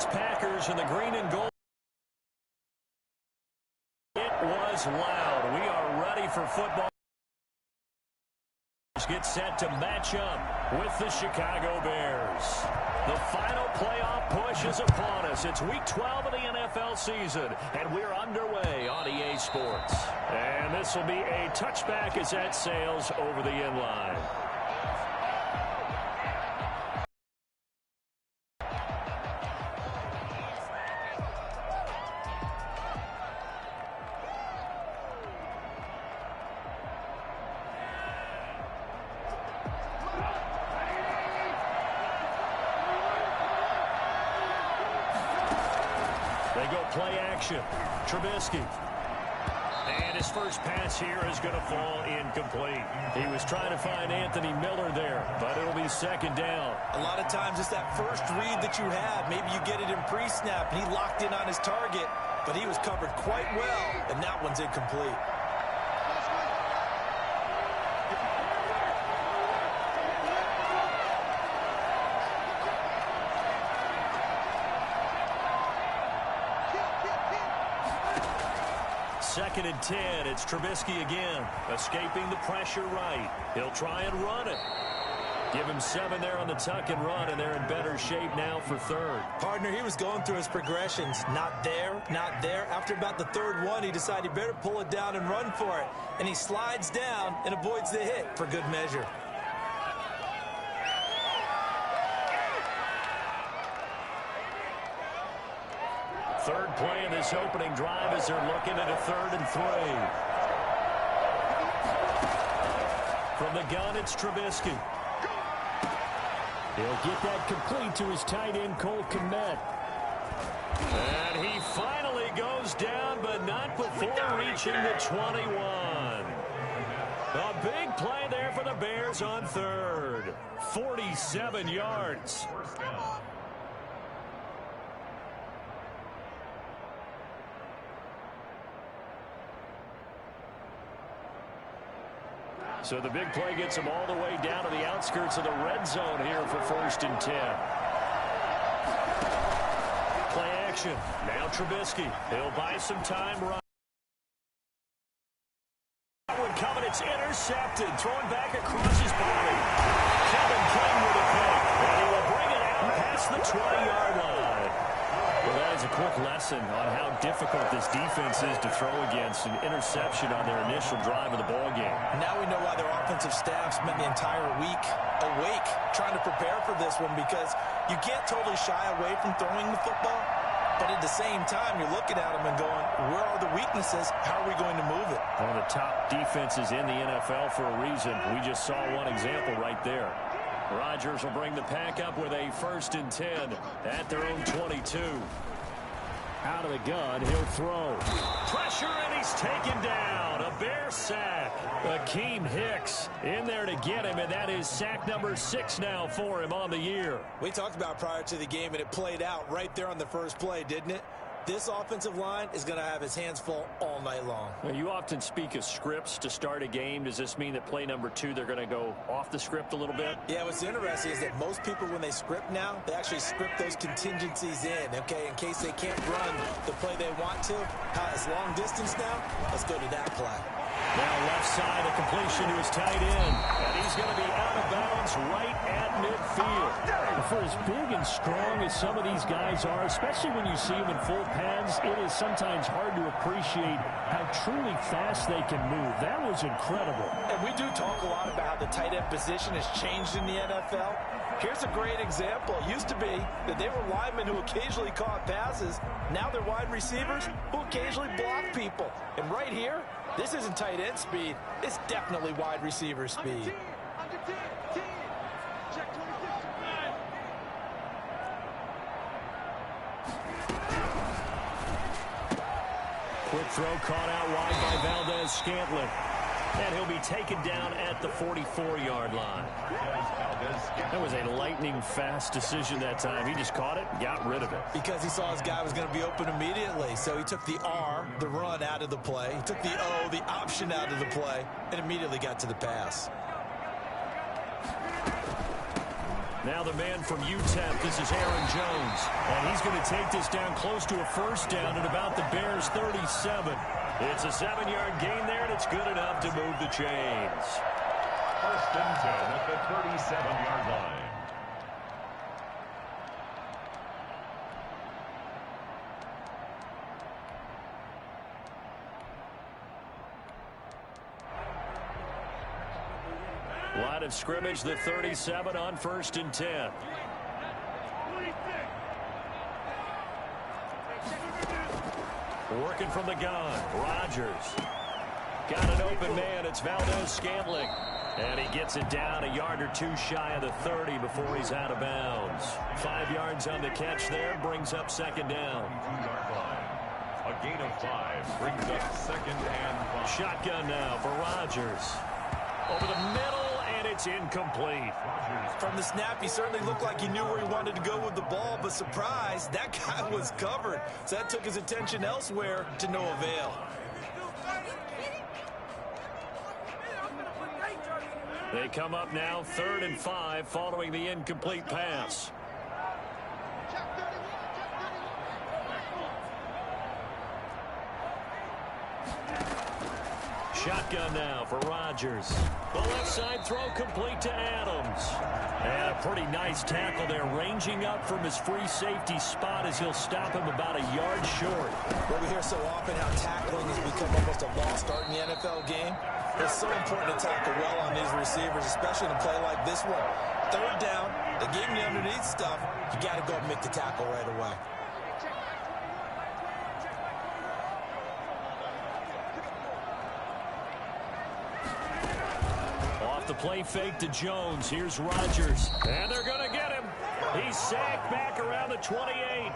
Packers in the green and gold. It was loud. We are ready for football. Get set to match up with the Chicago Bears. The final playoff push is upon us. It's week 12 of the NFL season, and we're underway on EA Sports. And this will be a touchback as that sails over the end line. They go play action. Trubisky. And his first pass here is going to fall incomplete. He was trying to find Anthony Miller there, but it'll be second down. A lot of times it's that first read that you have. Maybe you get it in pre-snap, and he locked in on his target, but he was covered quite well, and that one's incomplete. Second and 10. It's Trubisky again. Escaping the pressure right. He'll try and run it. Give him 7 there on the tuck and run, and they're in better shape now for third. Partner, he was going through his progressions. Not there, not there. After about the third one, he decided he better pull it down and run for it. And he slides down and avoids the hit for good measure. Third play in this opening drive as they're looking at a 3rd and 3. From the gun, it's Trubisky. He'll get that complete to his tight end, Cole Kmet. And he finally goes down, but not before reaching the 21. A big play there for the Bears on 3rd. 47 yards. So the big play gets him all the way down to the outskirts of the red zone here for 1st and 10. Play action. Now Trubisky. He'll buy some time. That one coming. It's intercepted. Throwing back across his body. Kevin King with a pick. And he will bring it out past the 20-yard line. Well, that is a quick lesson on how difficult this defense is to throw against. An interception on their initial drive of the ballgame. Now we know why their offensive staff spent the entire week awake trying to prepare for this one, because you can't totally shy away from throwing the football, but at the same time you're looking at them and going, where are the weaknesses? How are we going to move it? One of the top defenses in the NFL for a reason. We just saw one example right there. Rodgers will bring the pack up with a 1st and 10 at their own 22. Out of the gun, he'll throw. Pressure, and he's taken down. A Bear sack. Akeem Hicks in there to get him, and that is sack number 6 now for him on the year. We talked about prior to the game, and it played out right there on the first play, didn't it? This offensive line is going to have his hands full all night long. Well, you often speak of scripts to start a game. Does this mean that play number 2, they're going to go off the script a little bit? Yeah, what's interesting is that most people, when they script now, they actually script those contingencies in, okay, in case they can't run the play they want to. It's long distance now. Let's go to that play. Now left side, a completion to his tight end. And he's going to be out of bounds right at midfield. For as big and strong as some of these guys are, especially when you see them in full pads, it is sometimes hard to appreciate how truly fast they can move. That was incredible. And we do talk a lot about how the tight end position has changed in the NFL. Here's a great example. It used to be that they were linemen who occasionally caught passes. Now they're wide receivers who occasionally block people. And right here, this isn't tight end speed. It's definitely wide receiver speed. Quick throw caught out wide by Valdez-Scantling. And he'll be taken down at the 44-yard line. That was a lightning-fast decision that time. He just caught it and got rid of it. Because he saw his guy was going to be open immediately. So he took the R, the run, out of the play. He took the O, the option, out of the play, and immediately got to the pass. Now the man from UTEP, this is Aaron Jones. And he's going to take this down close to a first down at about the Bears' 37. It's a 7-yard gain there, and it's good enough to move the chains. First and 10 at the 37-yard line. Line of scrimmage, the 37 on first and 10. Working from the gun, Rodgers. Got an open man, it's Valdez-Scantling. And he gets it down a yard or two shy of the 30 before he's out of bounds. 5 yards on the catch there, brings up second down. 2-yard line. A gain of 5 brings up second and 5. Shotgun now for Rodgers. Over the middle, and it's incomplete. From the snap, he certainly looked like he knew where he wanted to go with the ball, but surprise, that guy was covered. So that took his attention elsewhere to no avail. They come up now 3rd and 5 following the incomplete pass. Shotgun now for Rodgers. The left side throw complete to Adams. And a pretty nice tackle there, ranging up from his free safety spot as he'll stop him about a yard short. Well, we hear so often how tackling has become almost a lost art in the NFL game. It's so important to tackle well on these receivers, especially in a play like this one. 3rd down, they gave him the underneath stuff. You got to go and make the tackle right away. The play fake to Jones. Here's Rodgers. And they're going to get him. He's sacked back around the 28.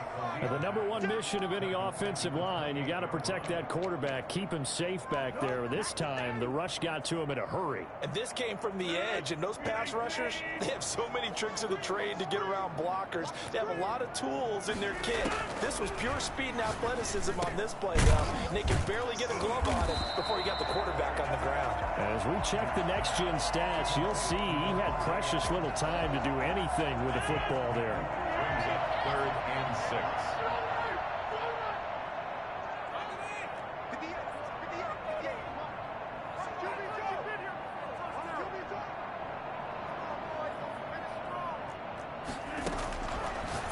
The number one mission of any offensive line, you got to protect that quarterback, keep him safe back there. This time, the rush got to him in a hurry. And this came from the edge, and those pass rushers, they have so many tricks of the trade to get around blockers. They have a lot of tools in their kit. This was pure speed and athleticism on this play, though, and they could barely get a glove on it before he got the quarterback on the ground. As we check the next-gen stats, you'll see he had precious little time to do anything with the football there. Brings up 3rd and 6.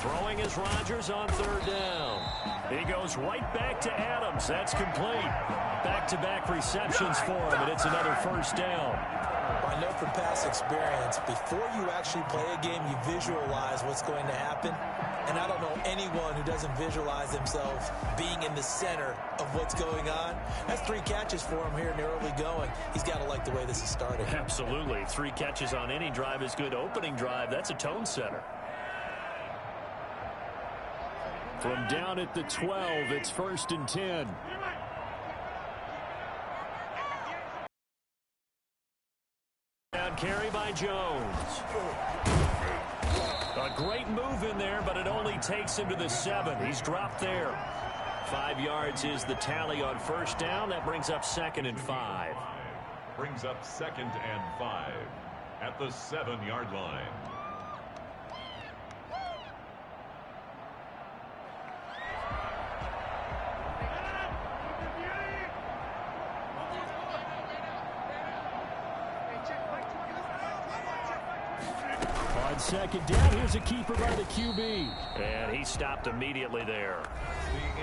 Throwing is Rodgers on 3rd down. He goes right back to Adams. That's complete. Back-to-back receptions for him, and it's another first down. I know from past experience, before you actually play a game, you visualize what's going to happen. And I don't know anyone who doesn't visualize themselves being in the center of what's going on. That's 3 catches for him here in the early going. He's got to like the way this is starting. Absolutely. 3 catches on any drive is good. Opening drive, that's a tone setter. From down at the 12, it's 1st and 10. Down carry by Jones. A great move in there, but it only takes him to the 7. He's dropped there. 5 yards is the tally on first down. That brings up 2nd and 5. Brings up 2nd and 5 at the 7-yard line. On 2nd down, here's a keeper by the QB. And he stopped immediately there.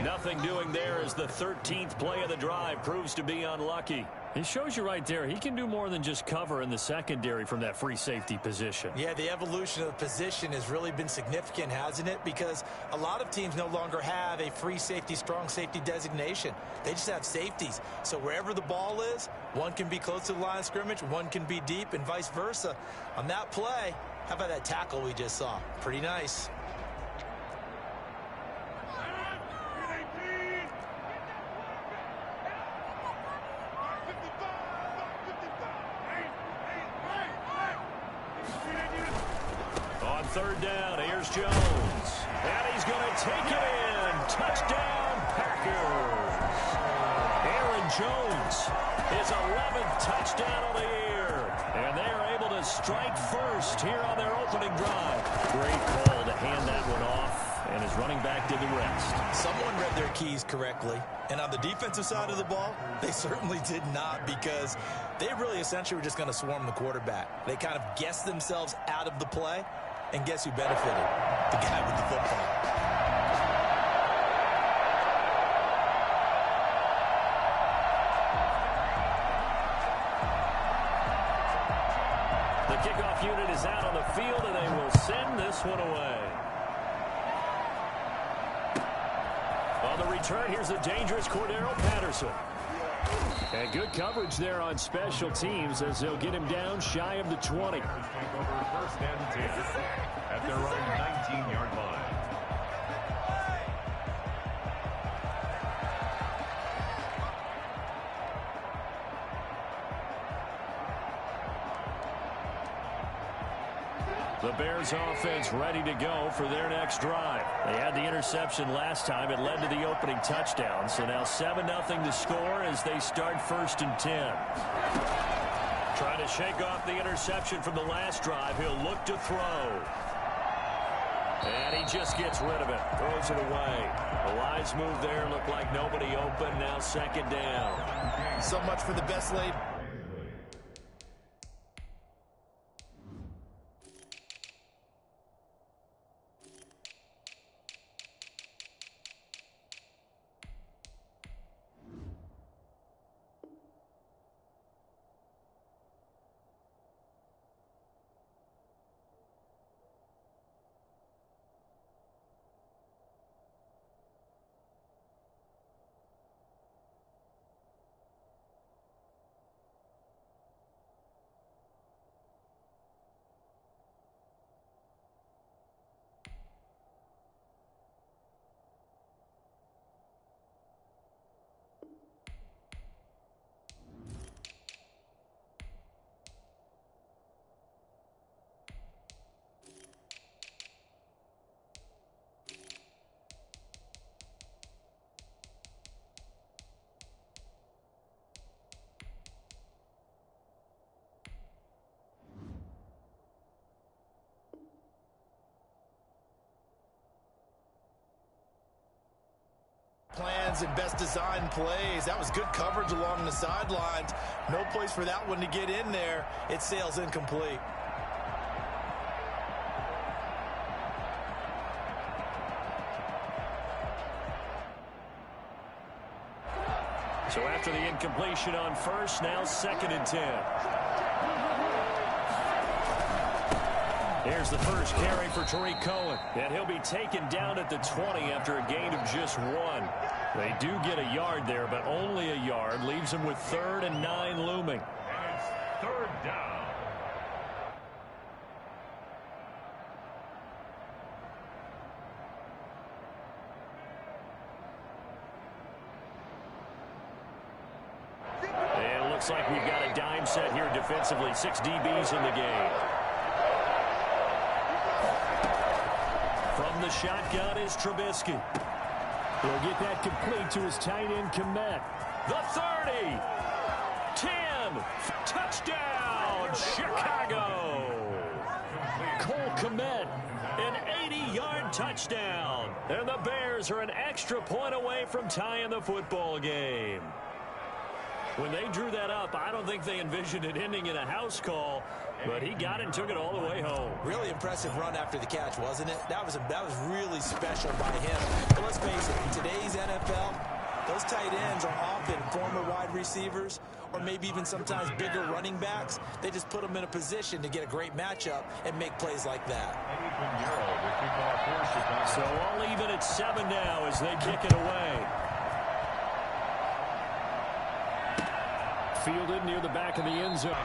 Nothing doing there as the 13th play of the drive proves to be unlucky. It shows you right there, he can do more than just cover in the secondary from that free safety position. Yeah, the evolution of the position has really been significant, hasn't it? Because a lot of teams no longer have a free safety, strong safety designation. They just have safeties. So wherever the ball is, one can be close to the line of scrimmage, one can be deep, and vice versa. On that play, how about that tackle we just saw? Pretty nice. On 3rd down, here's Jones. And he's going to take it in. Touchdown, Packers. Aaron Jones, his 11th touchdown of the year. And they are able to strike first here on their opening drive. Great call to hand that one off, and his running back did the rest. Someone read their keys correctly, and on the defensive side of the ball, they certainly did not, because they really essentially were just going to swarm the quarterback. They kind of guessed themselves out of the play, and guess who benefited? The guy with the football. The kickoff unit is out on the field, and they will send this one away. On the return, here's the dangerous Cordero Patterson. And good coverage there on special teams as they'll get him down shy of the 20. First and 10 at their own 19-yard line. The Bears offense ready to go for their next drive. They had the interception last time. It led to the opening touchdown. So now 7-0 to score as they start 1st and 10. Trying to shake off the interception from the last drive. He'll look to throw. And he just gets rid of it. Throws it away. A wise move there. Looked like nobody open. Now 2nd down. So much for the best laid. Plans and best design plays. That was good coverage along the sidelines. No place for that one to get in there. It sails incomplete. So after the incompletion on first, now 2nd and 10. Here's the first carry for Tariq Cohen. And he'll be taken down at the 20 after a gain of just 1. They do get a yard there, but only a yard. Leaves them with 3rd and 9 looming. And it's 3rd down. And it looks like we've got a dime set here defensively. 6 DBs in the game. From the shotgun is Trubisky. He'll get that complete to his tight end, Komet. The 30. 10. Touchdown, Chicago. Cole Komet. An 80-yard touchdown. And the Bears are an extra point away from tying the football game. When they drew that up, I don't think they envisioned it ending in a house call, but he got it and took it all the way home. Really impressive run after the catch, wasn't it? That was really special by him. But let's face it, in today's NFL, those tight ends are often former wide receivers or maybe even sometimes bigger running backs. They just put them in a position to get a great matchup and make plays like that. So all even at 7 now as they kick it away. Fielded near the back of the end zone.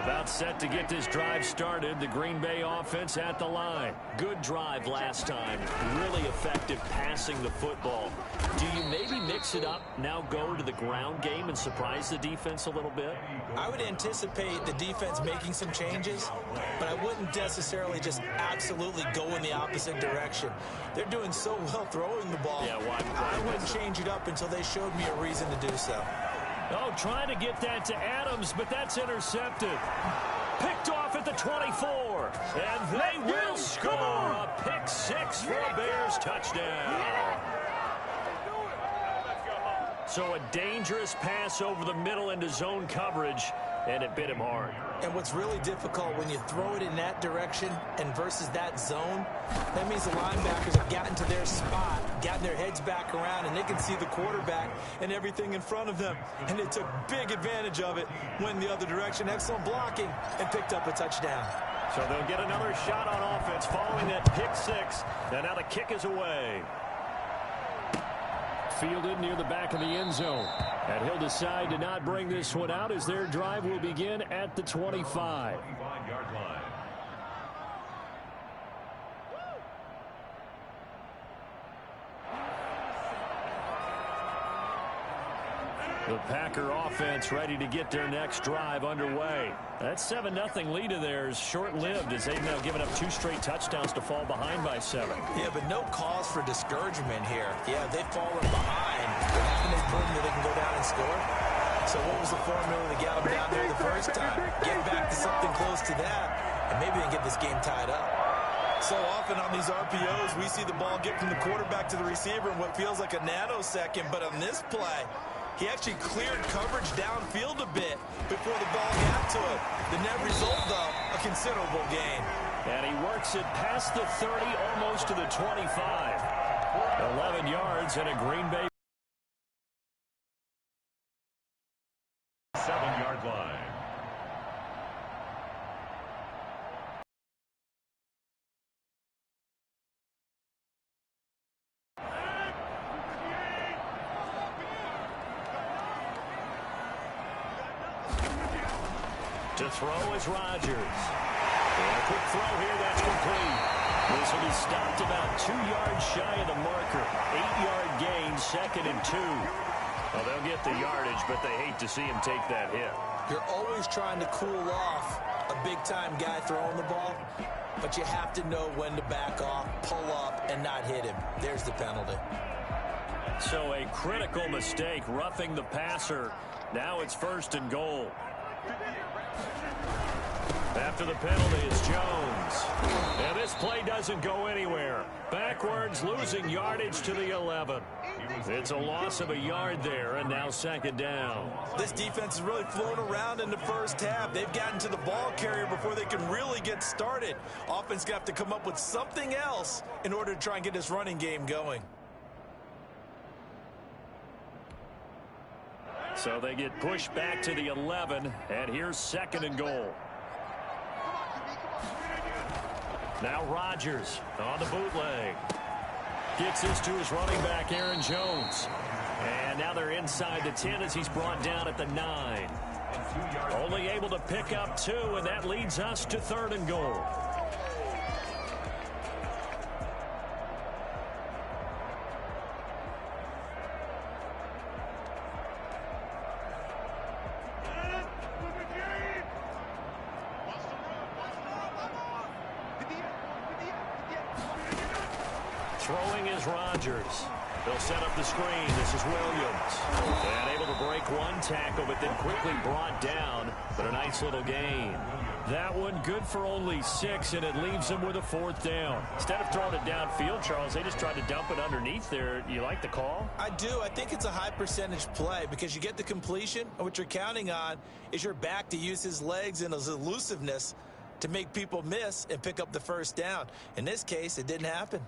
About set to get this drive started. The Green Bay offense at the line. Good drive last time. Really effective passing the football. Do you maybe mix it up, now go to the ground game and surprise the defense a little bit? I would anticipate the defense making some changes, but I wouldn't necessarily just absolutely go in the opposite direction. They're doing so well throwing the ball. Yeah, why? I wouldn't change it up until they showed me a reason to do so. Oh, trying to get that to Adams, but that's intercepted. Picked off at the 24. And they will score a pick six for a Bears touchdown. So a dangerous pass over the middle into zone coverage, and it bit him hard. And what's really difficult when you throw it in that direction and versus that zone, that means the linebackers have gotten to their spot, gotten their heads back around, and they can see the quarterback and everything in front of them. And they took big advantage of it, went the other direction, excellent blocking, and picked up a touchdown. So they'll get another shot on offense following that pick six, and now the kick is away. Fielded near the back of the end zone. And he'll decide to not bring this one out as their drive will begin at the 25. 25-yard line. The Packer offense ready to get their next drive underway. That 7-0 lead of theirs short-lived as they've now given up 2 straight touchdowns to fall behind by 7. Yeah, but no cause for discouragement here. Yeah, they've fallen behind. But haven't they proven that they can go down and score? So what was the formula to get them down there the first time? Get back to something close to that, and maybe they can get this game tied up. So often on these RPOs, we see the ball get from the quarterback to the receiver in what feels like a nanosecond. But on this play, he actually cleared coverage downfield a bit before the ball got to it. The net result, though, a considerable gain. And he works it past the 30, almost to the 25. 11 yards and a Green Bay 7-yard line. to throw is Rodgers. And a quick throw here, that's complete. This will be stopped about 2 yards shy of the marker. 8-yard gain, 2nd and 2. Well, they'll get the yardage, but they hate to see him take that hit. You're always trying to cool off a big-time guy throwing the ball, but you have to know when to back off, pull up, and not hit him. There's the penalty. So a critical mistake, roughing the passer. Now it's 1st and goal. After the penalty is Jones. And this play doesn't go anywhere. Backwards, losing yardage to the 11. It's a loss of a yard there, and now 2nd down. This defense has really flown around in the first half. They've gotten to the ball carrier before they can really get started. Offense going to have to come up with something else in order to try and get this running game going. So they get pushed back to the 11, and here's 2nd and goal. Now Rodgers on the bootleg. Gets this to his running back, Aaron Jones. And now they're inside the 10 as he's brought down at the 9. Only able to pick up 2, and that leads us to 3rd and goal. Throwing is Rodgers. They'll set up the screen. This is Williams. And able to break one tackle, but then quickly brought down. But a nice little gain. That one good for only 6, and it leaves them with a 4th down. Instead of throwing it downfield, Charles, they just tried to dump it underneath there. You like the call? I do. I think it's a high percentage play because you get the completion, and what you're counting on is your back to use his legs and his elusiveness to make people miss and pick up the 1st down. In this case, it didn't happen.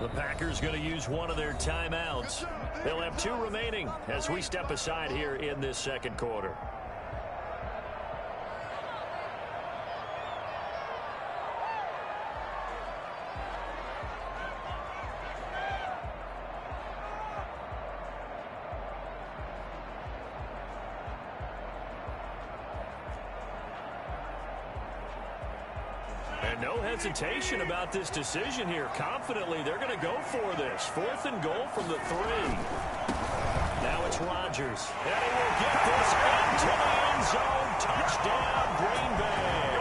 The Packers going to use one of their timeouts. They'll have 2 remaining as we step aside here in this 2nd quarter. And no hesitation about this decision here. Confidently, they're going to go for this. 4th and goal from the 3. Now it's Rodgers. And he will get this into the end zone. Touchdown, Green Bay.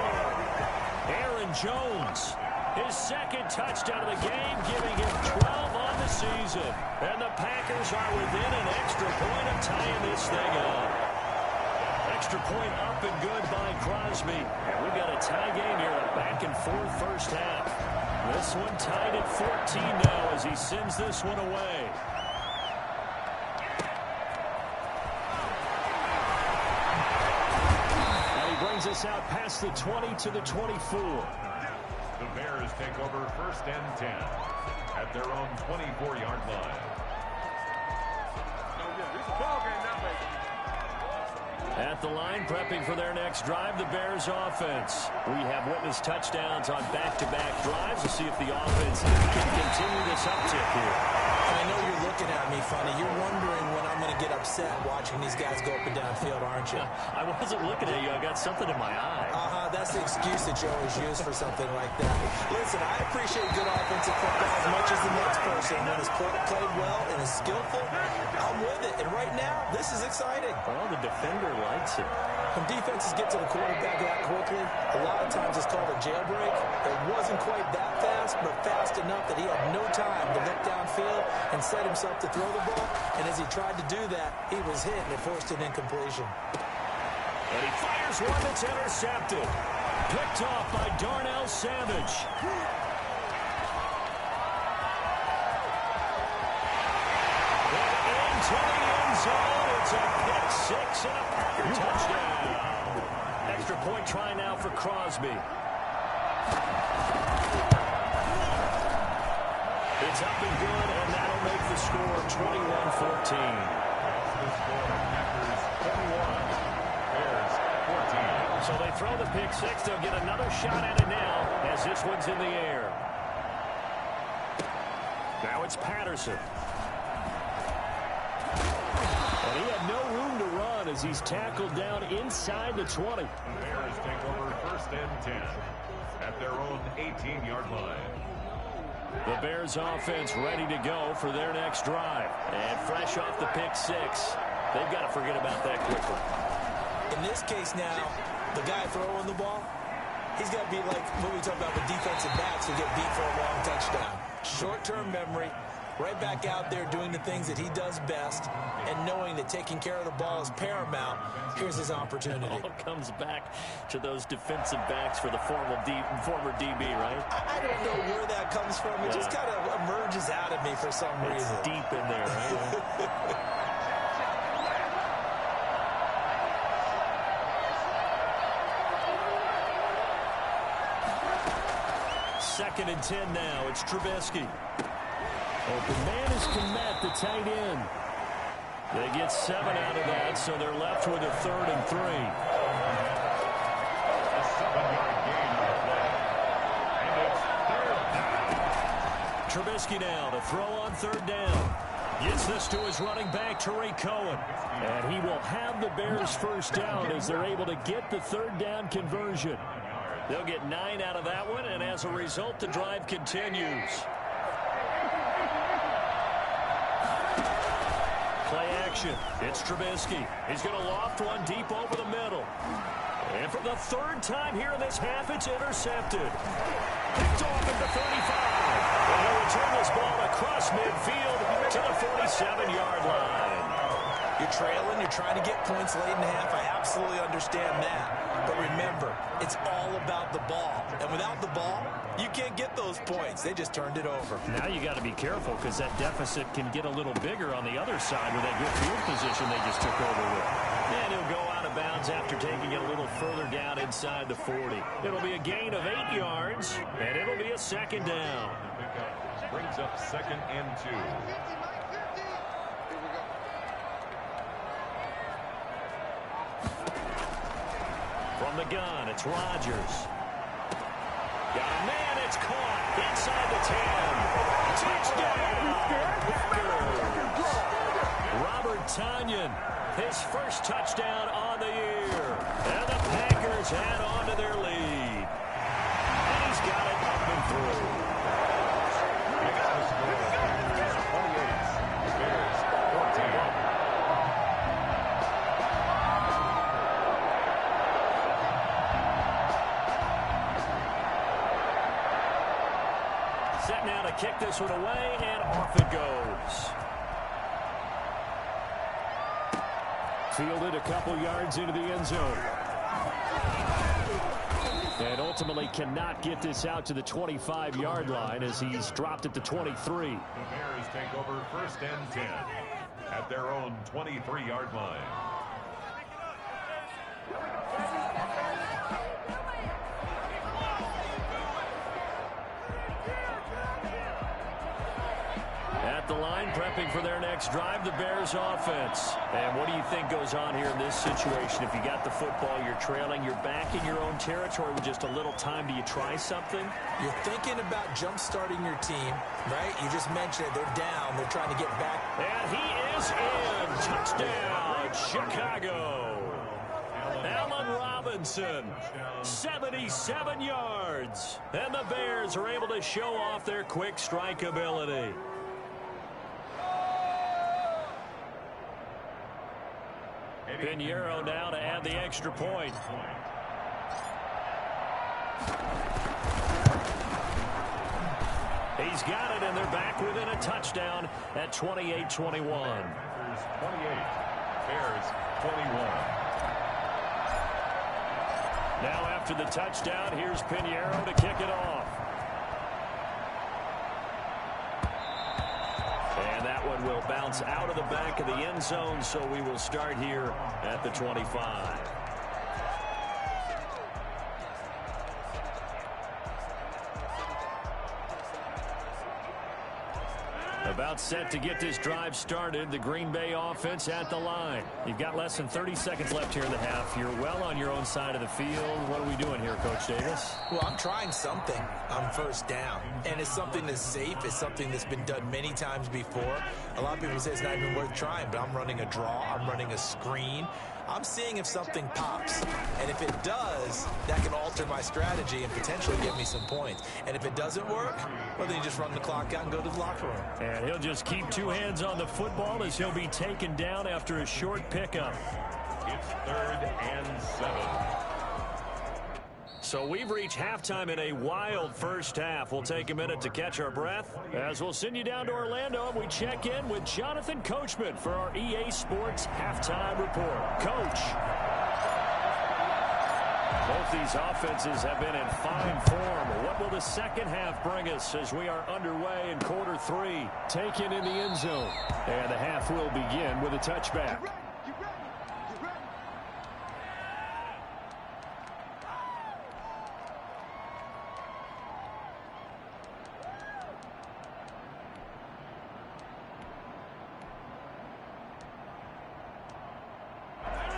Aaron Jones, his 2nd touchdown of the game, giving him 12 on the season. And the Packers are within an extra point of tying this thing up. Extra point up and good by Crosby. And we've got a tie game here, a back-and-forth first half. This one tied at 14 now as he sends this one away. And he brings us out past the 20 to the 24. The Bears take over 1st and 10 at their own 24-yard line. At the line, prepping for their next drive, the Bears offense. We have witnessed touchdowns on back-to-back drives to see if the offense can continue this uptick here. I know you're looking at me funny. You're wondering when I'm going to get upset watching these guys go up and down field, aren't you? I wasn't looking at you. I got something in my eye. That's the excuse that you always use for something like that. Listen, I appreciate good offensive football as much as the next person. When it's played well and is skillful, I'm with it. And right now, this is exciting. Well, the defender likes it. When defenses get to the quarterback that quickly, a lot of times it's called a jailbreak. It wasn't quite that fast, but fast enough that he had no time to look downfield and set himself to throw the ball. And as he tried to do that, he was hit and it forced an incompletion. And he fires one that's intercepted. Picked off by Darnell Savage. And into the end zone. It's a pick 6 and a Packer touchdown. Extra point try now for Crosby. It's up and good, and that'll make the score 21-14. So they throw the pick 6. They'll get another shot at it now as this one's in the air. Now it's Patterson. And he had no room to run as he's tackled down inside the 20. The Bears take over 1st and 10 at their own 18-yard line. The Bears offense ready to go for their next drive. And fresh off the pick 6, they've got to forget about that quickly. In this case now, the guy throwing the ball, he's got to be like what we talk about with defensive backs who get beat for a long touchdown. Short-term memory, right back out there doing the things that he does best, and knowing that taking care of the ball is paramount. Here's his opportunity. It all comes back to those defensive backs for the former DB, right? I don't know where that comes from. It just kind of emerges out of me for some reason. It's deep in there, right? 2nd and 10 now. It's Trubisky. Open man is Komet, the tight end. They get 7 out of that, so they're left with a 3rd and 3. A 7-yard gain on the play. And it's 3rd down. Trubisky now to throw on 3rd down. Gets this to his running back, Tariq Cohen. And he will have the Bears 1st down as they're able to get the 3rd down conversion. They'll get 9 out of that one, and as a result, the drive continues. Play action. It's Trubisky. He's going to loft one deep over the middle. And for the 3rd time here in this half, it's intercepted. Picked off at the 35. And he'll return this ball across midfield to the 47-yard line. You're trailing, you're trying to get points late in the half. I absolutely understand that. But remember, it's all about the ball. And without the ball, you can't get those points. They just turned it over. Now you got to be careful because that deficit can get a little bigger on the other side with that good field position they just took over with. And he'll go out of bounds after taking it a little further down inside the 40. It'll be a gain of 8 yards, and it'll be a 2nd down. Brings up 2nd and 2. From the gun, it's Rodgers. Got a man, it's caught inside the 10. Touchdown! Robert Tonyan, his 1st touchdown on the year. And the Packers add on to their lead. And he Set now to kick this one away, and off it goes. Fielded a couple yards into the end zone. And ultimately cannot get this out to the 25-yard line as he's dropped at the 23. The Bears take over 1st and 10 at their own 23-yard line. At the line, prepping for their next drive, the Bears offense. And what do you think goes on here in this situation? If you got the football, you're trailing, you're back in your own territory with just a little time. Do you try something? You're thinking about jump-starting your team, right? You just mentioned it. They're down. They're trying to get back. And he is in. Touchdown, Chicago. Allen Robinson, 77 yards. And the Bears are able to show off their quick strike ability. Pinheiro now to add the extra point. He's got it, and they're back within a touchdown at 28-21. 28, Bears 21. Now after the touchdown, here's Pinheiro to kick it off. And that one will bounce out of the back of the end zone, so we will start here at the 25. About set to get this drive started. The Green Bay offense at the line. You've got less than 30 seconds left here in the half. You're well on your own side of the field. What are we doing here, Coach Davis? Well, I'm trying something on 1st down. And it's something that's safe. It's something that's been done many times before. A lot of people say it's not even worth trying, but I'm running a draw. I'm running a screen. I'm seeing if something pops. And if it does, that can alter my strategy and potentially get me some points. And if it doesn't work, well, then you just run the clock out and go to the locker room. And he'll just keep two hands on the football as he'll be taken down after a short pickup. It's 3rd and 7. So we've reached halftime in a wild first half. We'll take a minute to catch our breath as we'll send you down to Orlando and we check in with Jonathan Coachman for our EA Sports Halftime Report. Coach. Both these offenses have been in fine form. What will the second half bring us as we are underway in quarter 3? Taken in the end zone. And the half will begin with a touchback.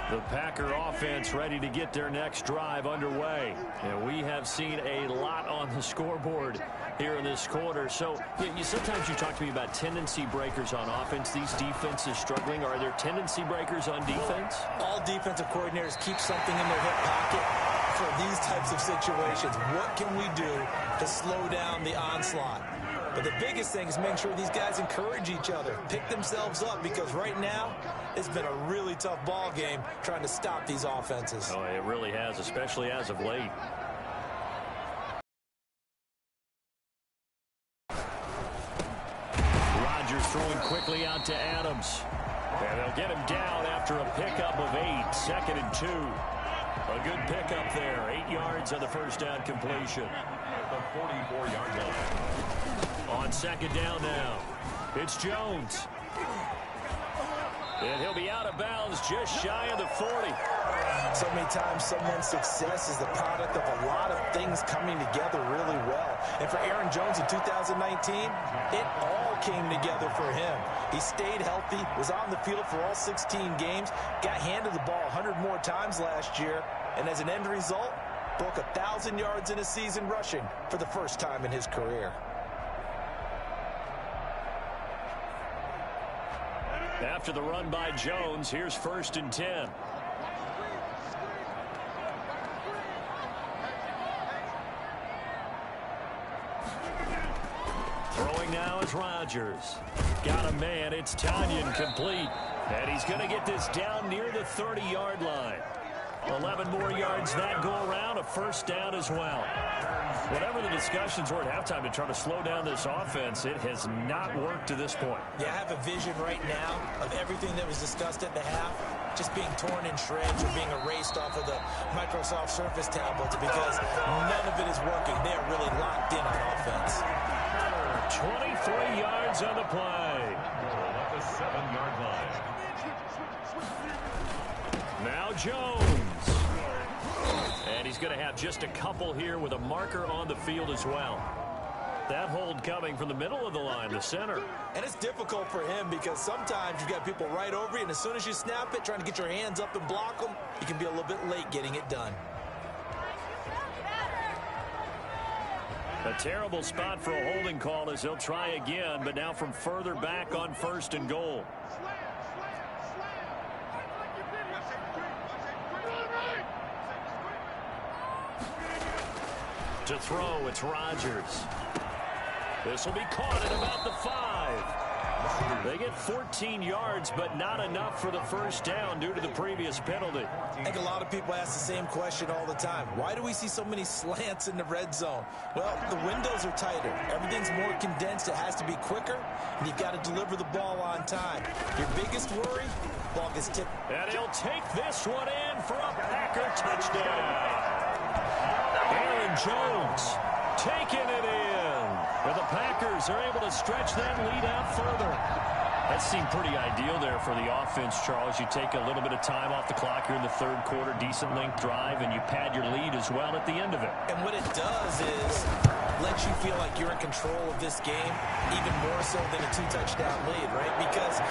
The Packer offense ready to get their next drive underway. And we have seen a lot on the scoreboard here in this quarter. So sometimes you talk to me about tendency breakers on offense. These defenses struggling. Are there tendency breakers on defense? All defensive coordinators keep something in their hip pocket for these types of situations. What can we do to slow down the onslaught? But the biggest thing is making sure these guys encourage each other, pick themselves up, because right now it's been a really tough ball game trying to stop these offenses. Oh, it really has, especially as of late. Rodgers throwing quickly out to Adams. And they'll get him down after a pickup of 8, 2nd and 2. A good pickup there, 8 yards on the first down completion. At the 44-yard line. On 2nd down now, it's Jones. And he'll be out of bounds just shy of the 40. So many times someone's success is the product of a lot of things coming together really well. And for Aaron Jones in 2019, it all came together for him. He stayed healthy, was on the field for all 16 games, got handed the ball 100 more times last year, and as an end result, broke 1,000 yards in a season rushing for the first time in his career. After the run by Jones, here's 1st and 10. Throwing now is Rodgers. Got a man, it's Tanyan complete. And he's going to get this down near the 30-yard line. 11 more yards that go around, a first down as well. Whatever the discussions were at halftime to try to slow down this offense, it has not worked to this point. Yeah, I have a vision right now of everything that was discussed at the half just being torn in shreds or being erased off of the Microsoft Surface tablets because none of it is working. They are really locked in on offense. 23 yards on the play. At the 7-yard line. Now Jones. And he's going to have just a couple here with a marker on the field as well. That hold coming from the middle of the line, the center. And it's difficult for him because sometimes you've got people right over you, and as soon as you snap it, trying to get your hands up and block them, you can be a little bit late getting it done. A terrible spot for a holding call as they'll try again, but now from further back on 1st and goal. To throw, it's Rodgers. This will be caught at about the 5. They get 14 yards, but not enough for the first down due to the previous penalty. I think a lot of people ask the same question all the time. Why do we see so many slants in the red zone? Well, the windows are tighter. Everything's more condensed. It has to be quicker, and you've got to deliver the ball on time. Your biggest worry, ball gets tipped. And he'll take this one in for a Packer touchdown. Aaron Jones taking it in. But the Packers are able to stretch that lead out further. That seemed pretty ideal there for the offense, Charles. You take a little bit of time off the clock here in the 3rd quarter, decent length drive, and you pad your lead as well at the end of it. And what it does is lets you feel like you're in control of this game, even more so than a 2-touchdown lead, right? Because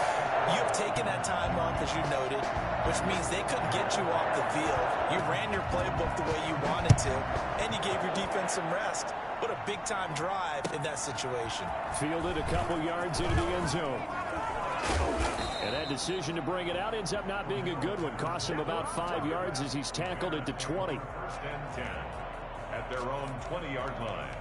you've taken that time off, as you noted, which means they couldn't get you off the field. You ran your playbook the way you wanted to, and you gave your defense some rest. What a big-time drive in that situation. Fielded a couple yards into the end zone. And that decision to bring it out ends up not being a good one. Costs him about 5 yards as he's tackled at the 20. 1st and 10 at their own 20-yard line.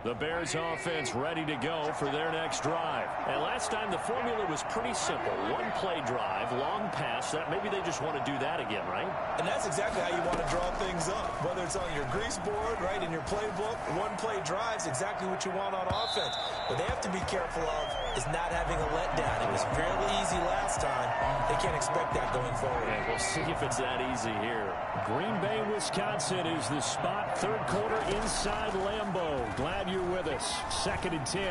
The Bears offense ready to go for their next drive. And last time the formula was pretty simple. 1-play drive, long pass. That maybe they just want to do that again, right? And that's exactly how you want to draw things up. Whether it's on your grease board, right, in your playbook, 1-play drive's exactly what you want on offense. What they have to be careful of is not having a letdown. It was fairly easy last time. They can't expect that going forward. And we'll see if it's that easy here. Green Bay, Wisconsin is the spot. 3rd quarter inside Lambeau. Glad you're with us. 2nd and 10.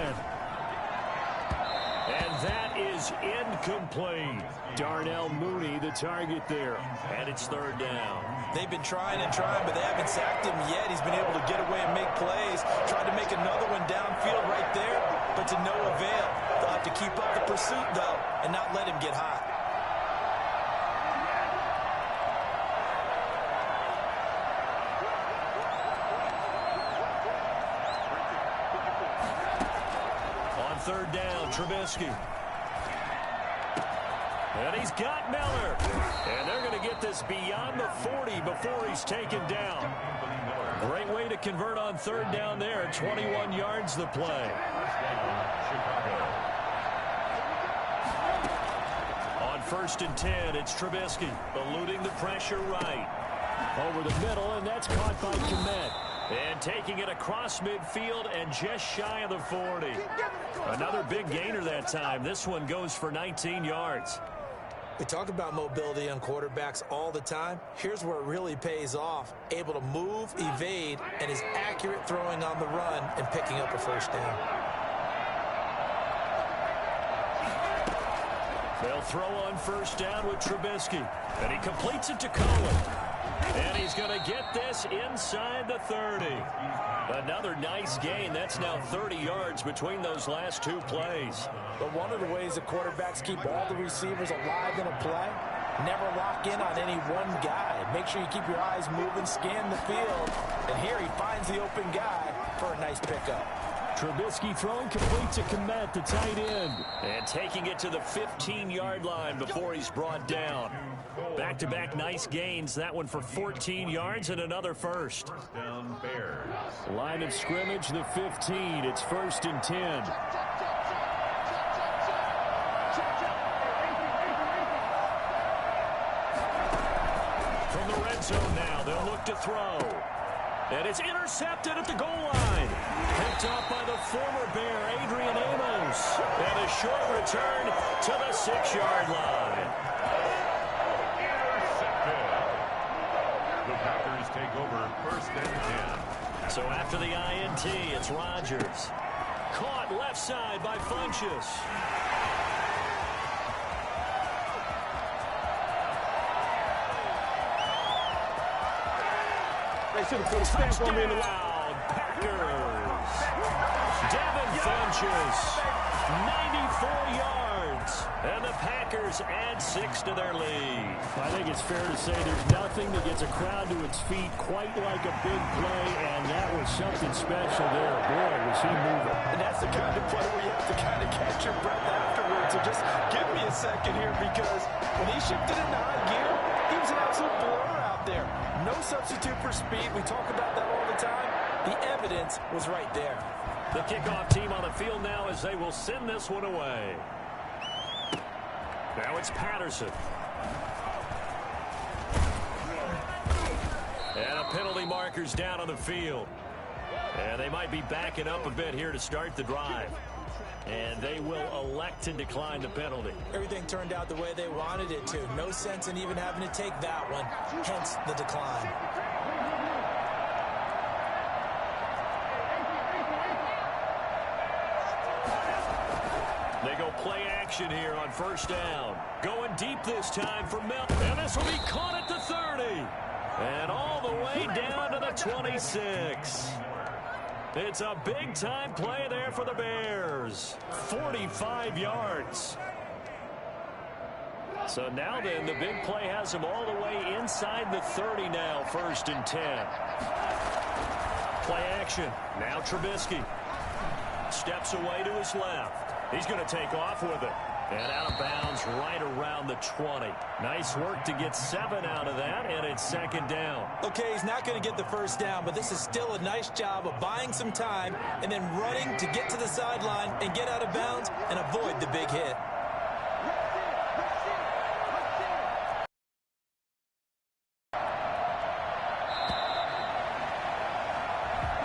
And that is incomplete. Darnell Mooney, the target there. And it's 3rd down. They've been trying and trying, but they haven't sacked him yet. He's been able to get away and make plays. Tried to make another one downfield right there, but to no avail. They'll have to keep up the pursuit, though, and not let him get hot. On 3rd down, Trubisky. And he's got Miller. And they're going to get this beyond the 40 before he's taken down. Great way to convert on 3rd down there. 21 yards the play. On 1st and 10, it's Trubisky eluding the pressure right. Over the middle, and that's caught by Kmet. And taking it across midfield and just shy of the 40. Another big gainer that time. This one goes for 19 yards. We talk about mobility on quarterbacks all the time. Here's where it really pays off. Able to move, evade, and is accurate throwing on the run and picking up a first down. They'll throw on 1st down with Trubisky. And he completes it to Cohen. And he's going to get this inside the 30. Another nice gain. That's now 30 yards between those last 2 plays. But one of the ways that quarterbacks keep all the receivers alive in a play, never lock in on any one guy. Make sure you keep your eyes moving, scan the field. And here he finds the open guy for a nice pickup. Trubisky throwing complete to Kmet, the tight end. And taking it to the 15-yard line before he's brought down. Back-to-back nice gains. That one for 14 yards and another first. Down Bears. Line of scrimmage, the 15. It's 1st and 10. red zone now. They'll look to throw. And it's intercepted at the goal line. Picked up by the former Bear, Adrian Amos. And a short return to the 6-yard line. Intercepted. The Packers take over first and 10. So after the INT, it's Rodgers. Caught left side by Funchess. They should have put a stamp on me in the line. Packers. Devin Funchess, 94 yards. And the Packers add 6 to their lead. I think it's fair to say there's nothing that gets a crowd to its feet quite like a big play, and that was something special there. Boy, was he moving. And that's the kind of play where you have to kind of catch your breath afterwards. So just give me a second here, because when he shifted into high gear, he was an absolute blur out there. No substitute for speed. We talk about that all the time. The evidence was right there. The kickoff team on the field now as they will send this one away. Now it's Patterson. And a penalty marker's down on the field. And they might be backing up a bit here to start the drive. And they will elect to decline the penalty. Everything turned out the way they wanted it to. No sense in even having to take that one, hence the decline. They go play action here on first down. Going deep this time for Mel. And this will be caught at the 30. And all the way down to the 26. It's a big-time play there for the Bears. 45 yards. So now then, the big play has them all the way inside the 30 now, first and 10. Play action. Now Trubisky. Steps away to his left. He's going to take off with it. And out of bounds right around the 20. Nice work to get 7 out of that, and it's second down. Okay, he's not going to get the first down, but this is still a nice job of buying some time and then running to get to the sideline and get out of bounds and avoid the big hit.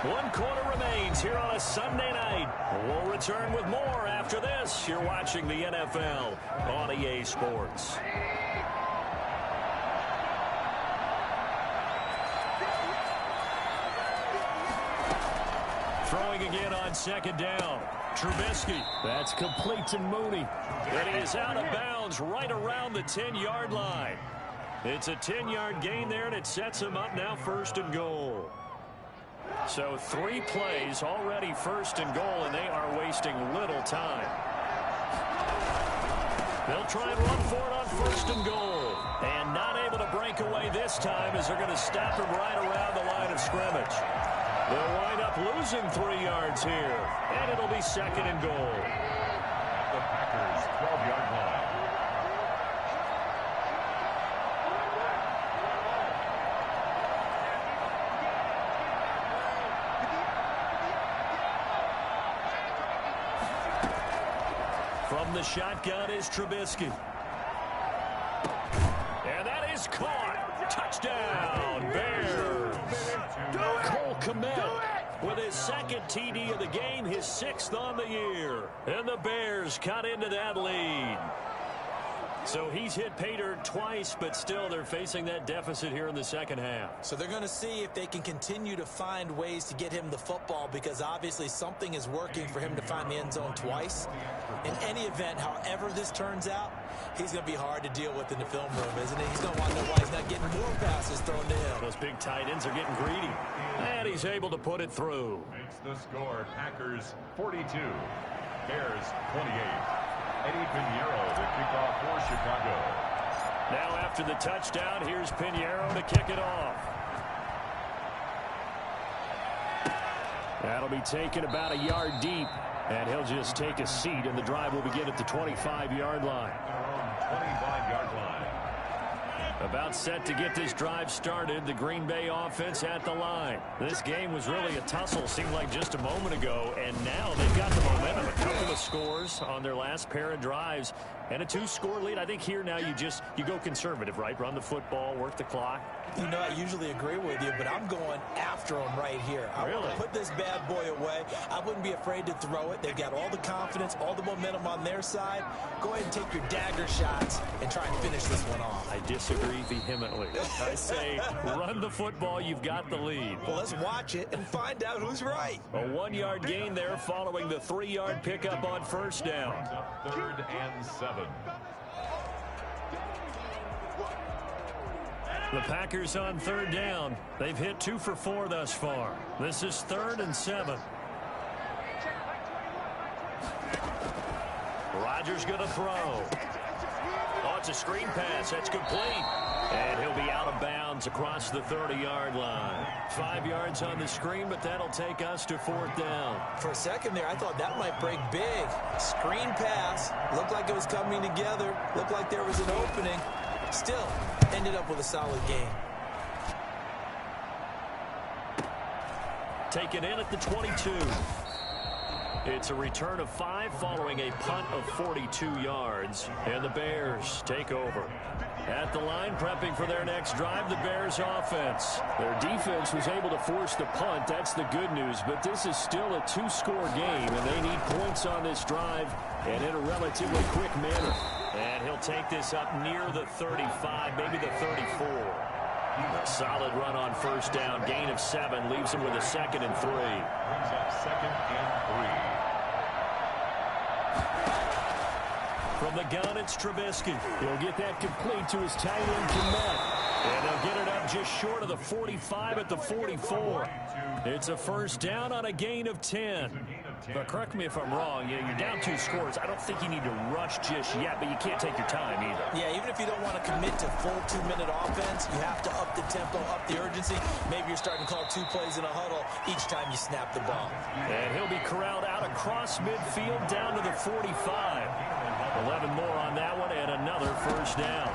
One quarter remains here on a Sunday night. We'll return with more after this. You're watching the NFL on EA Sports. Throwing again on second down. Trubisky. That's complete to Mooney. And he is out of bounds right around the 10-yard line. It's a 10-yard gain there, and it sets him up now first and goal. So 3 plays already first and goal, and they are wasting little time. They'll try and run for it on first and goal. And not able to break away this time as they're going to stop him right around the line of scrimmage. They'll wind up losing 3 yards here, and it'll be second and goal. The Packers' 12-yard line. From the shotgun is Trubisky. And that is caught. Touchdown, Bears. Cole Kmet with his second TD of the game, his 6th on the year. And the Bears cut into that lead. So he's hit pay dirt twice, but still they're facing that deficit here in the second half. So they're going to see if they can continue to find ways to get him the football, because obviously something is working for him to find the end zone twice. In any event, however this turns out, he's going to be hard to deal with in the film room, isn't he? He's going to want to know why he's not getting more passes thrown to him. Those big tight ends are getting greedy. And he's able to put it through. Makes the score Packers 42, Bears 28. Eddie Pinheiro to kick off for Chicago. Now after the touchdown, here's Pinheiro to kick it off. That'll be taken about a yard deep, and he'll just take a seat, and the drive will begin at the 25-yard line. Their own 25-yard line. About set to get this drive started, the Green Bay offense at the line. This game was really a tussle, seemed like just a moment ago, and now they've got the momentum. A couple of scores on their last pair of drives, and a 2-score lead. I think here now you go conservative, right? Run the football, work the clock. You know, I usually agree with you, but I'm going after them right here. I want to put this bad boy away. I wouldn't be afraid to throw it. They've got all the confidence, all the momentum on their side. Go ahead and take your dagger shots and try and finish this one off. I disagree vehemently. I say run the football. You've got the lead. Well, let's watch it and find out who's right. A 1-yard gain there following the 3-yard pickup on first down. 3rd and 7. The Packers on 3rd down. They've hit 2 for 4 thus far. This is 3rd and 7. Rodgers going to throw. Oh, it's a screen pass. That's complete. And he'll be out of bounds across the 30-yard line. 5 yards on the screen, but that'll take us to 4th down. For a second there, I thought that might break big. Screen pass. Looked like it was coming together. Looked like there was an opening. Still ended up with a solid game. Taken in at the 22. It's a return of 5 following a punt of 42 yards. And the Bears take over. At the line, prepping for their next drive, the Bears offense. Their defense was able to force the punt. That's the good news. But this is still a 2-score game, and they need points on this drive and in a relatively quick manner. And he'll take this up near the 35, maybe the 34. A solid run on first down. Gain of 7 leaves him with a 2nd and 3. Brings up 2nd and 3. From the gun, it's Trubisky. He'll get that complete to his tight end, Komet. And they'll get it up just short of the 45 at the 44. It's a first down on a gain of 10. But correct me if I'm wrong, you're down 2 scores. I don't think you need to rush just yet, but you can't take your time either. Yeah, even if you don't want to commit to full 2-minute offense, you have to up the tempo, up the urgency. Maybe you're starting to call 2 plays in a huddle each time you snap the ball. And he'll be corralled out across midfield down to the 45. 11 more on that one and another first down.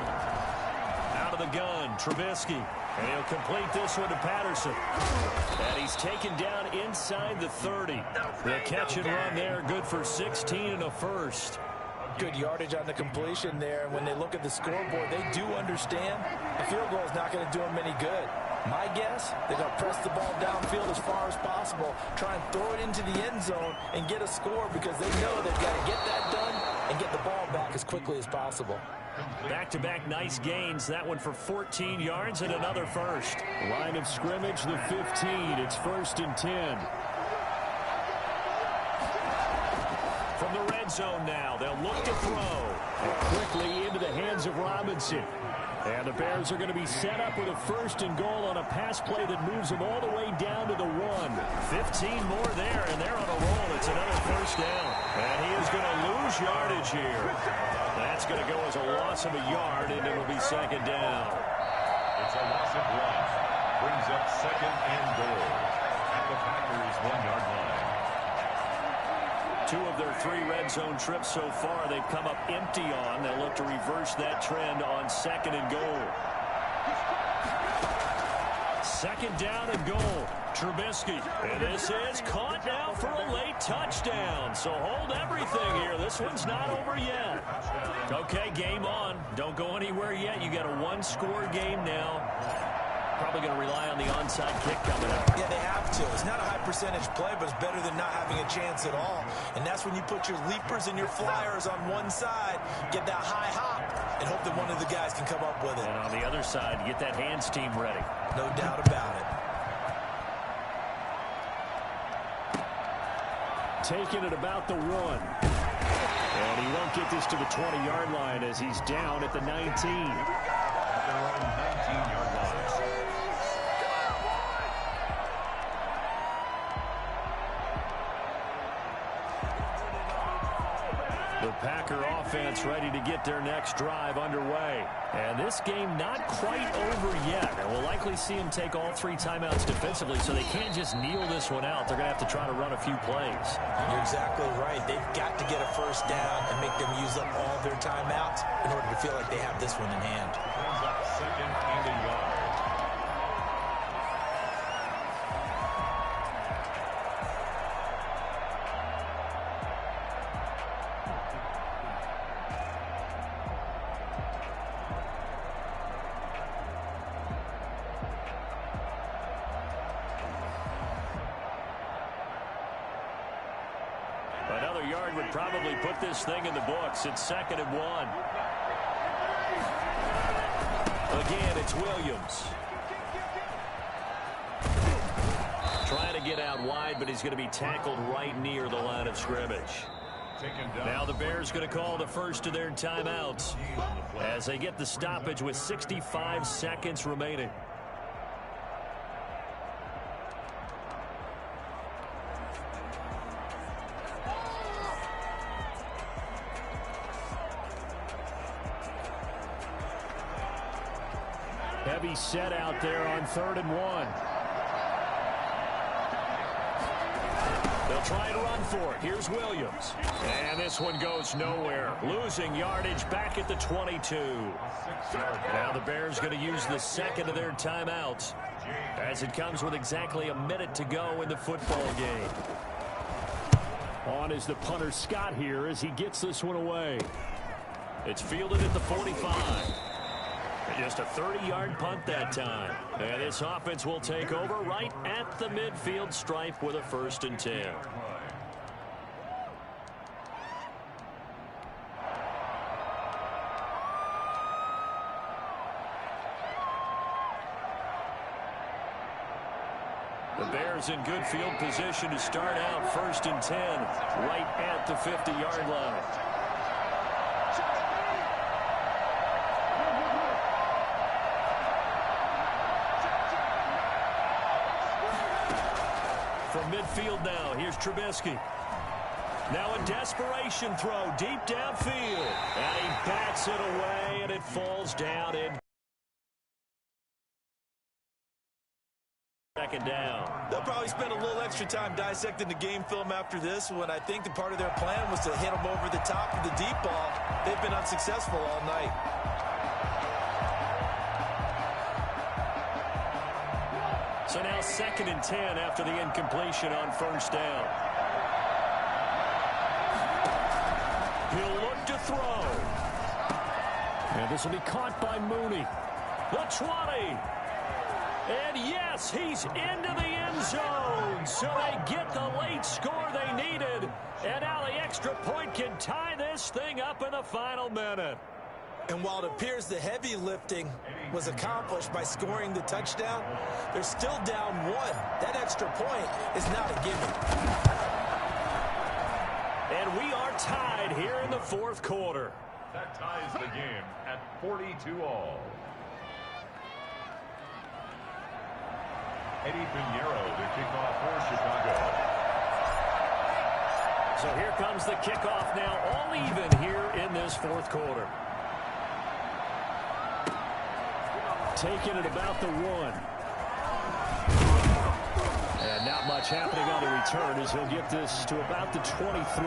Out of the gun, Trubisky. And he'll complete this one to Patterson. And he's taken down inside the 30. The catch and run there, good for 16 and a first. Good yardage on the completion there. And when they look at the scoreboard, they do understand a field goal is not going to do them any good. My guess, they're going to press the ball downfield as far as possible, try and throw it into the end zone and get a score because they know they've got to get that done and get the ball back as quickly as possible. Back-to-back nice gains. That one for 14 yards and another first. Line of scrimmage, the 15. It's 1st and 10. From the red zone now, they'll look to throw. And quickly into the hands of Robinson. And the Bears are going to be set up with a 1st and goal on a pass play that moves them all the way down to the 1. 15 more there, and they're on a roll. It's another first down. And he is going to lose yardage here. That's going to go as a loss of a yard, and it'll be 2nd down. It's a loss of 1. Brings up 2nd and goal at the Packers' 1-yard line. 2 of their 3 red zone trips so far, they've come up empty on. They'll look to reverse that trend on 2nd and goal. 2nd down and goal. Trubisky. And this is caught now for a late touchdown. So hold everything here. This one's not over yet. Okay, game on. Don't go anywhere yet. You got a 1-score game now. Probably going to rely on the onside kick coming up. Yeah, they have to. It's not a high percentage play, but it's better than not having a chance at all. And that's when you put your leapers and your flyers on one side, get that high hop, and hope that one of the guys can come up with it. And on the other side, get that hands team ready. No doubt about it. Taking it about the 1. And he won't get this to the 20-yard line as he's down at the 19. At their own 19-yard line. The Packer offense ready to get their next drive underway. And this game not quite over yet. And we'll likely see them take all 3 timeouts defensively, so they can't just kneel this one out. They're going to have to try to run a few plays. You're exactly right. They've got to get a first down and make them use up all their timeouts in order to feel like they have this one in hand. Brings up 2nd and a yard. Another yard would probably put this thing in the books. It's 2nd and 1. Again, it's Williams. Trying to get out wide, but he's going to be tackled right near the line of scrimmage. Now the Bears going to call the first of their timeouts as they get the stoppage with 65 seconds remaining. Heavy set out there on 3rd and 1. They'll try and run for it. Here's Williams. And this one goes nowhere. Losing yardage back at the 22. Now the Bears going to use the 2nd of their timeouts as it comes with exactly a minute to go in the football game. On is the punter Scott here as he gets this one away. It's fielded at the 45. Just a 30-yard punt that time. And this offense will take over right at the midfield stripe with a 1st and 10. The Bears in good field position to start out 1st and 10 right at the 50-yard line. From midfield now, here's Trubisky. Now a desperation throw deep downfield. And he bats it away, and it falls down in 2nd down. They'll probably spend a little extra time dissecting the game film after this one. I think the part of their plan was to hit them over the top of the deep ball. They've been unsuccessful all night. So now 2nd and 10 after the incompletion on 1st down. He'll look to throw. And this will be caught by Mooney. The 20. And yes, he's into the end zone. So they get the late score they needed. And now the extra point can tie this thing up in the final minute. And while it appears the heavy lifting was accomplished by scoring the touchdown, they're still down 1. That extra point is not a gimme. And we are tied here in the 4th quarter. That ties the game at 42-all. Eddie Pinheiro to kick off for Chicago. So here comes the kickoff now, all even here in this 4th quarter. Taking it about the 1. And not much happening on the return as he'll get this to about the 23.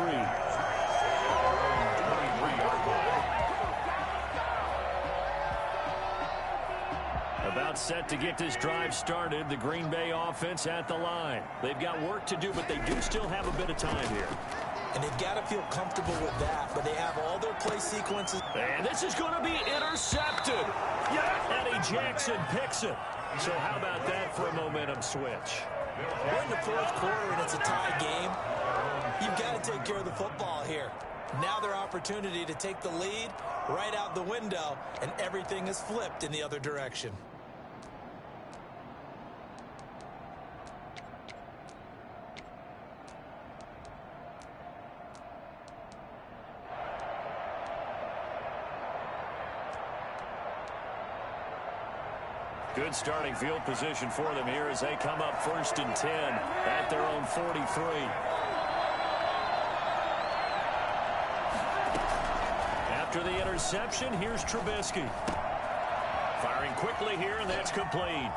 About set to get this drive started. The Green Bay offense at the line. They've got work to do, but they do still have a bit of time here. And they've got to feel comfortable with that, but they have all their play sequences. And this is going to be intercepted. Eddie Jackson picks it. So how about that for a momentum switch? We're in the 4th quarter, and it's a tie game. You've got to take care of the football here. Now their opportunity to take the lead right out the window, and everything is flipped in the other direction. Good starting field position for them here as they come up 1st and 10 at their own 43. After the interception, here's Trubisky. Firing quickly here, and that's complete.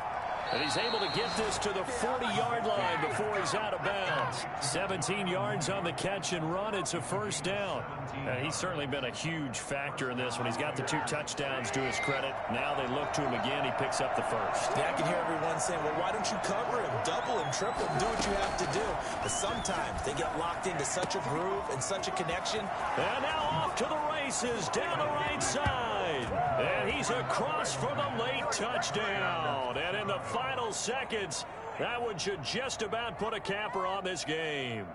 And he's able to get this to the 40-yard line before he's out of bounds. 17 yards on the catch and run. It's a first down. And he's certainly been a huge factor in this when he's got the 2 touchdowns to his credit. Now they look to him again. He picks up the first. Yeah, I can hear everyone saying, well, why don't you cover him, double him, triple him, do what you have to do. But sometimes they get locked into such a groove and such a connection. And now off to the races down the right side. And he's across for the late touchdown. And in the final seconds, that one should just about put a capper on this game.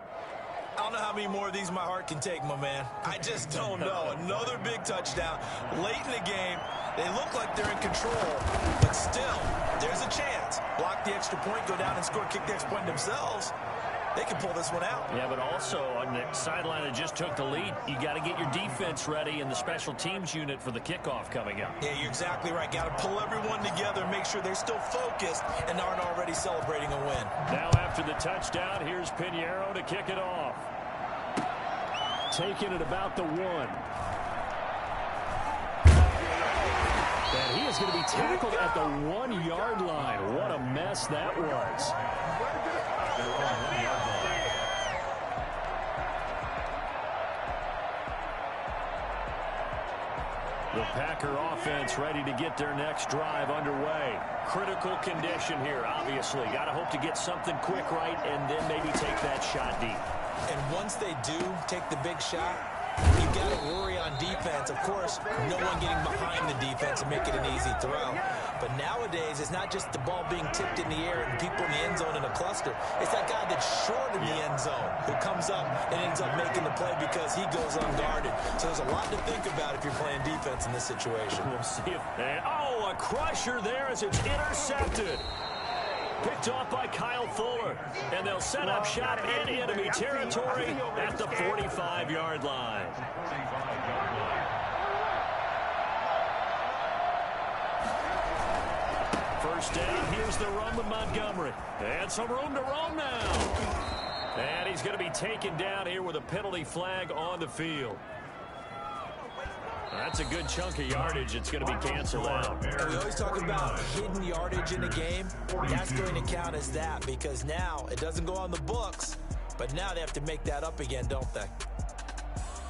I don't know how many more of these my heart can take, my man. I just don't know. Another big touchdown late in the game. They look like they're in control, but still, there's a chance. Block the extra point, go down and score, kick the extra point themselves. They can pull this one out. Yeah, but also on the sideline that just took the lead, you got to get your defense ready and the special teams unit for the kickoff coming up. Yeah, you're exactly right. Got to pull everyone together and make sure they're still focused and aren't already celebrating a win. Now after the touchdown, here's Pinheiro to kick it off. Taking it about the 1. And he is going to be tackled at the 1-yard line. What a mess that was. The Packer offense ready to get their next drive underway. Critical condition here, obviously. Got to hope to get something quick right and then maybe take that shot deep. And once they do take the big shot, you've got to worry on defense. Of course, no one getting behind the defense and make it an easy throw. But nowadays, it's not just the ball being tipped in the air and people in the end zone in a cluster. It's that guy that's short in the end zone who comes up and ends up making the play because he goes unguarded. So there's a lot to think about if you're playing defense in this situation. We'll see if... And, oh, a crusher there as it's intercepted. Picked off by Kyle Fuller. And they'll set up shop in enemy territory at the 45-yard line. First down, here's the run with Montgomery. And some room to roam now. And he's going to be taken down here with a penalty flag on the field. That's a good chunk of yardage. It's going to be canceled out. And we always talk about hidden yardage in a game. That's going to count as that because now it doesn't go on the books, but now they have to make that up again, don't they?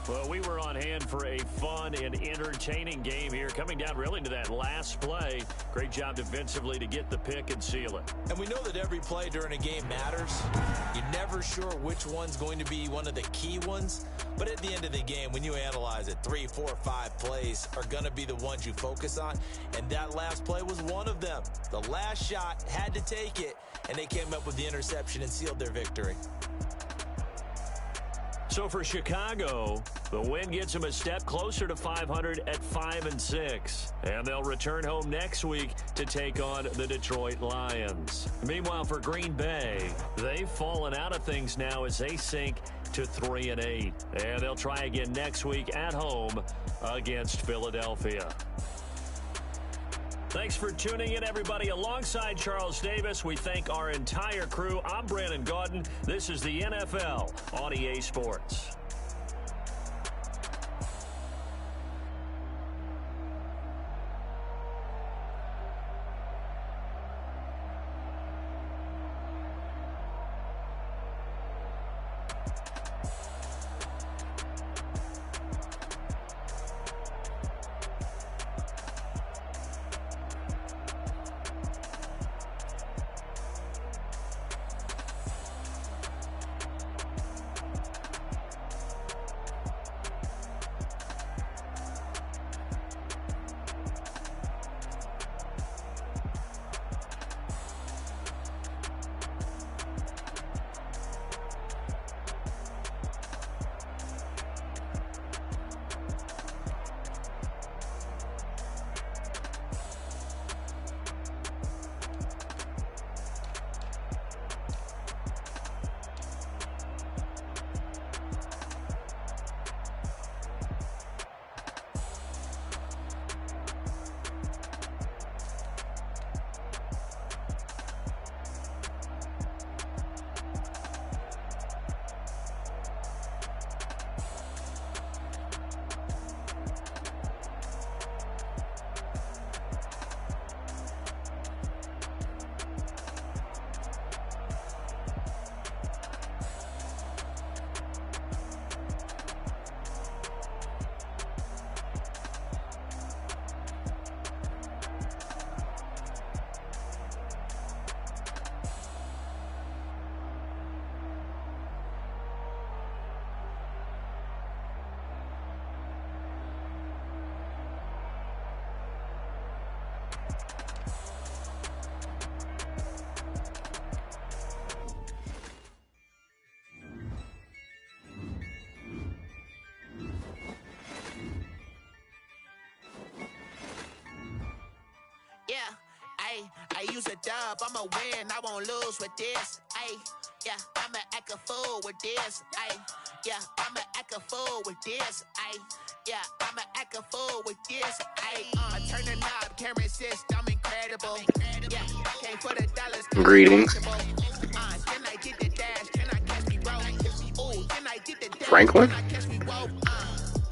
Well, we were on hand for a fun and entertaining game here, coming down really to that last play. Great job defensively to get the pick and seal it. And we know that every play during a game matters. You're never sure which one's going to be one of the key ones. But at the end of the game, when you analyze it, 3, 4, 5 plays are going to be the ones you focus on. And that last play was one of them. The last shot had to take it, and they came up with the interception and sealed their victory. So for Chicago, the win gets them a step closer to 500 at 5-6. And they'll return home next week to take on the Detroit Lions. Meanwhile, for Green Bay, they've fallen out of things now as they sink to 3-8. And they'll try again next week at home against Philadelphia. Thanks for tuning in, everybody. Alongside Charles Davis, we thank our entire crew. I'm Brandon Gaudin. This is the NFL on EA Sports. I use a dub, I'ma win, I won't lose with this. Ay, yeah, I'ma act a fool with this. Ay, yeah, I'ma act a fool with this. Ay, yeah, I'ma act a fool with this. Ay, turn the knob, camera assist, I'm incredible. Yeah, came for the dollars. Greetings. Then I did the dash, can I catch me, bro? Ooh, then I did the dash, Franklin? can I catch